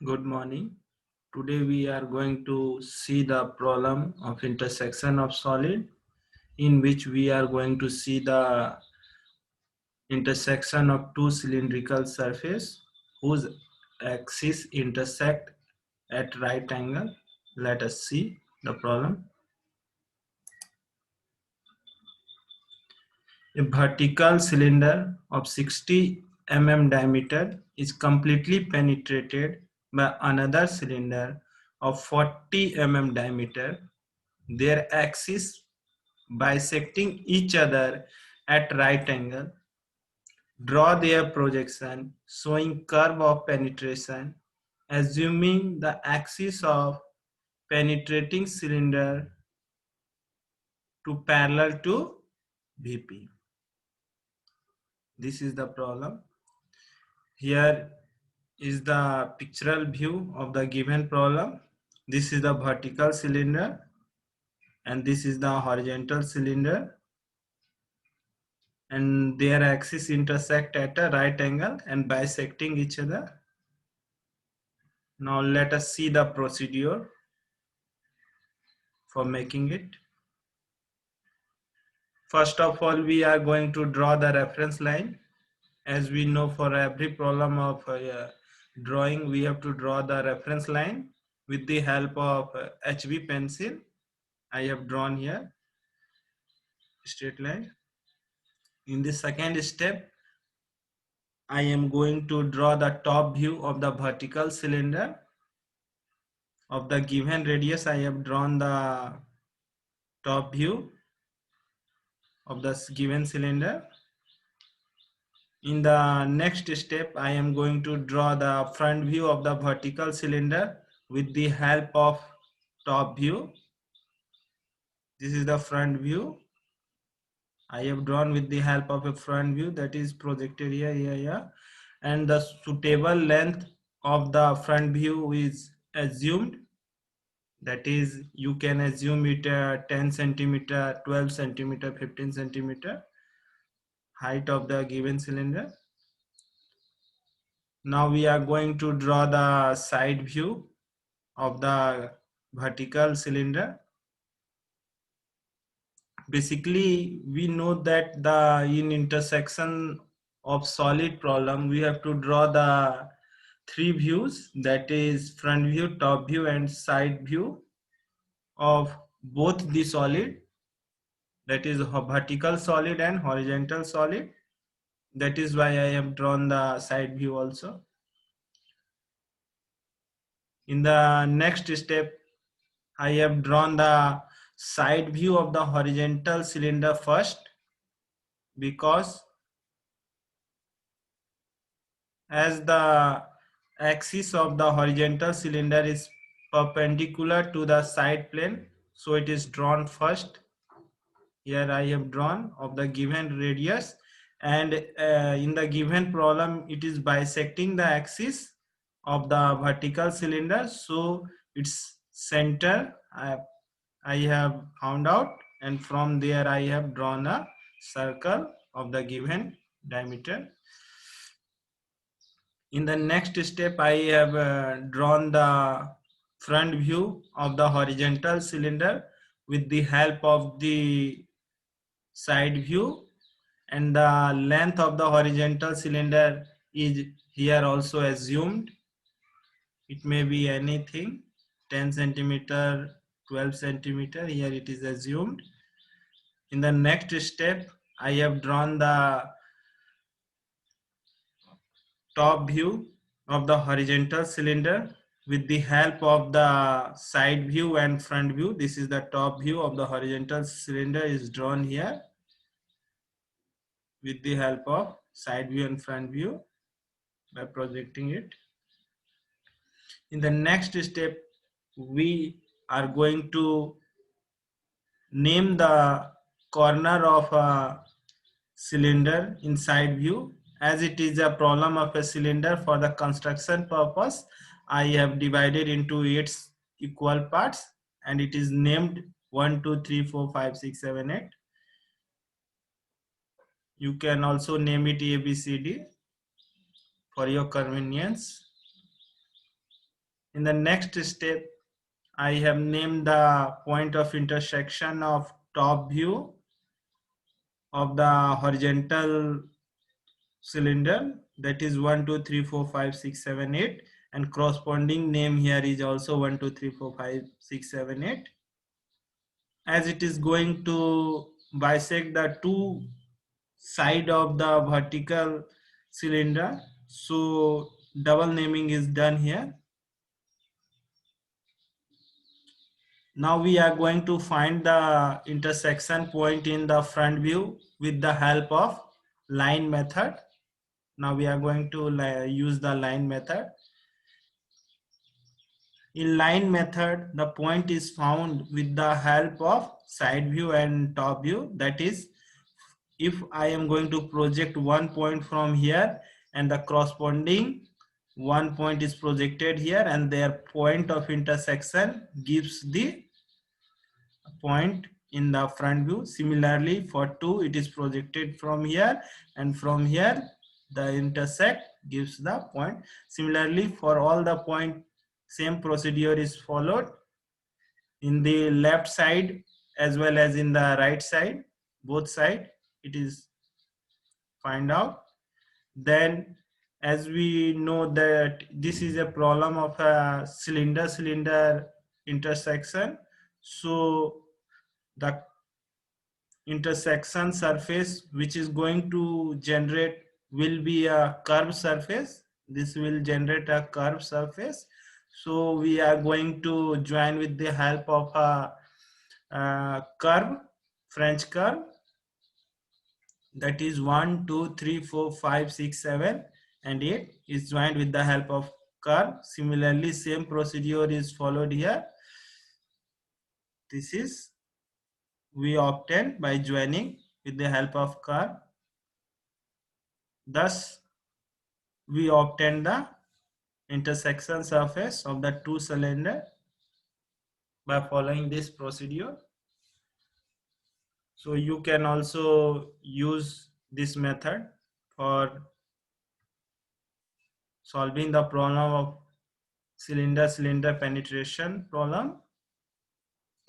Good morning. Today we are going to see the problem of intersection of solid, in which we are going to see the intersection of two cylindrical surface whose axes intersect at right angle. Let us see the problem. A vertical cylinder of 60 diameter is completely penetrated by another cylinder of 40 diameter. Their axes bisecting each other at right angle. Draw their projection showing curve of penetration, assuming the axis of penetrating cylinder to parallel to VP. This is the problem. Here is the pictorial view of the given problem. This is the vertical cylinder and this is the horizontal cylinder, and their axes intersect at a right angle and bisecting each other. Now let us see the procedure for making it. First of all, we are going to draw the reference line. As we know, for every problem of drawing, we have to draw the reference line with the help of HB pencil. I have drawn here straight line. In the second step, I am going to draw the top view of the vertical cylinder. Of the given radius, I have drawn the top view of the given cylinder. In the next step, I am going to draw the front view of the vertical cylinder with the help of top view. This is the front view. I have drawn with the help of a front view that is projected here. And the suitable length of the front view is assumed. That is, you can assume it 10 centimeter, 12 centimeter, 15 centimeter height of the given cylinder. Now we are going to draw the side view of the vertical cylinder. Basically, we know that in intersection of solid problem, we have to draw the three views, that is front view, top view and side view of both the solid, that is vertical solid and horizontal solid. That is why I have drawn the side view also. In the next step, I have drawn the side view of the horizontal cylinder first, because as the axis of the horizontal cylinder is perpendicular to the side plane, so it is drawn first. Here I have drawn of the given radius, and in the given problem it is bisecting the axis of the vertical cylinder, so its center I have found out, and from there I have drawn a circle of the given diameter. In the next step, I have drawn the front view of the horizontal cylinder with the help of the side view, and the length of the horizontal cylinder is here also assumed. It may be anything, 10 centimeter, 12 centimeter, here it is assumed. In the next step, I have drawn the top view of the horizontal cylinder with the help of the side view and front view. This is the top view of the horizontal cylinder is drawn here with the help of side view and front view by projecting it. In the next step, we are going to name the corner of a cylinder in side view. As it is a problem of a cylinder, for the construction purpose, I have divided into its equal parts, and it is named 1, 2, 3, 4, 5, 6, 7, 8. You can also name it A, B, C, D for your convenience. In the next step, I have named the point of intersection of top view of the horizontal cylinder, that is 1 2 3 4 5 6 7 8, and corresponding name here is also 1 2 3 4 5 6 7 8. As it is going to bisect the two side of the vertical cylinder, so double naming is done here. Now we are going to find the intersection point in the front view with the help of line method. Now we are going to use the line method. In line method, the point is found with the help of side view and top view. That is, if I am going to project one point from here and the corresponding one point is projected here and their point of intersection gives the point in the front view. Similarly, for 2, it is projected from here, and from here the intersect gives the point. Similarly, for all the point, same procedure is followed in the left side as well as in the right side, both side it is find out. Then, as we know that this is a problem of a cylinder intersection, so the intersection surface which is going to generate will be a curved surface. This will generate a curved surface. So we are going to join with the help of a curve, French curve, that is 1 2 3 4 5 6 7 and 8 is joined with the help of curve. Similarly, same procedure is followed here. This is we obtain by joining with the help of curve. Thus, we obtain the intersection surface of the two cylinder by following this procedure. So you can also use this method for solving the problem of cylinder penetration problem.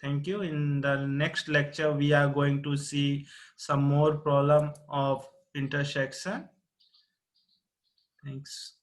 Thank you. In the next lecture, we are going to see some more problem of intersection. Thanks.